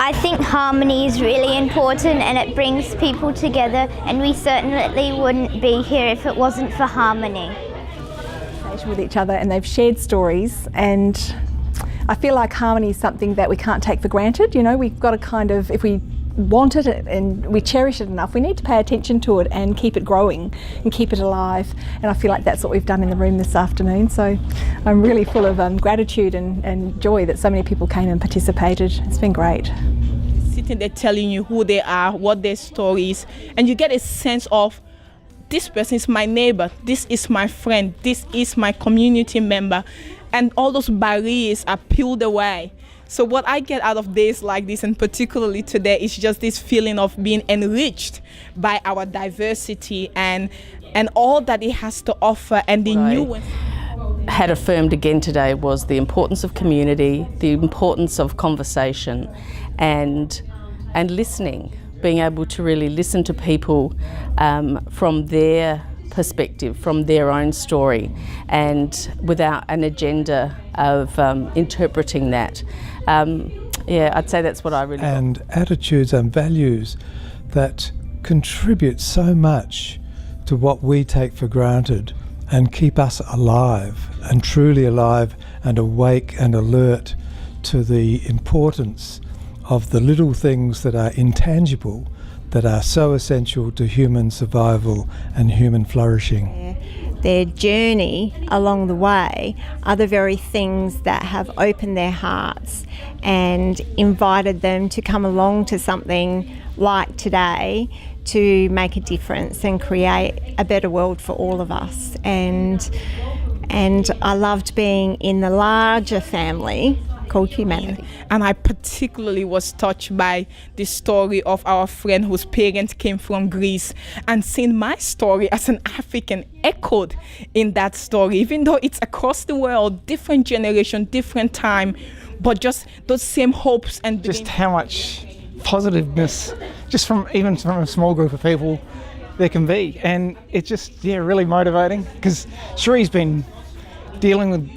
I think harmony is really important and it brings people together, and we certainly wouldn't be here if it wasn't for harmony. With each other, and they've shared stories, and I feel like harmony is something that we can't take for granted. You know, we've got to kind of, if we want it and we cherish it enough, we need to pay attention to it and keep it growing and keep it alive, and I feel like that's what we've done in the room this afternoon. So I'm really full of gratitude and joy that so many people came and participated. It's been great. Sitting there telling you who they are, what their story is, and you get a sense of, this person is my neighbor, this is my friend, this is my community member, and all those barriers are peeled away. So what I get out of days like this, and particularly today, is just this feeling of being enriched by our diversity and all that it has to offer, and the new had affirmed again today was the importance of community, the importance of conversation, and listening. Being able to really listen to people from their perspective, from their own story, and without an agenda of interpreting that. I'd say that's what I really and attitudes and values that contribute so much to what we take for granted and keep us alive, and truly alive and awake and alert to the importance of the little things that are intangible, that are so essential to human survival and human flourishing. Their journey along the way are the very things that have opened their hearts and invited them to come along to something like today to make a difference and create a better world for all of us. And I loved being in the larger family called humanity. And I particularly was touched by the story of our friend whose parents came from Greece, and seeing my story as an African echoed in that story, even though it's across the world, different generation, different time, but just those same hopes and just how much positiveness just from a small group of people there can be. And it's just really motivating, because Shree's been dealing with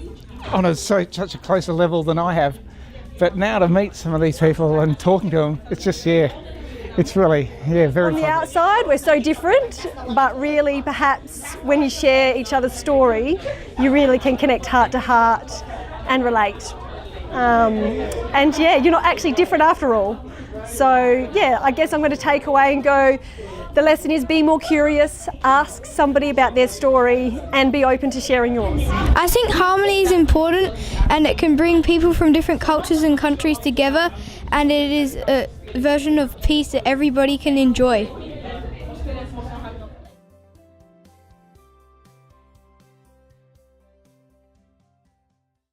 on such a closer level than I have, but now to meet some of these people and talking to them, it's just it's really very on the fun. outside we're so different, but really perhaps when you share each other's story you really can connect heart to heart and relate, and you're not actually different after all. So I guess I'm going to take away and go, the lesson is be more curious, ask somebody about their story, and be open to sharing yours. I think harmony is important, and it can bring people from different cultures and countries together, and it is a version of peace that everybody can enjoy.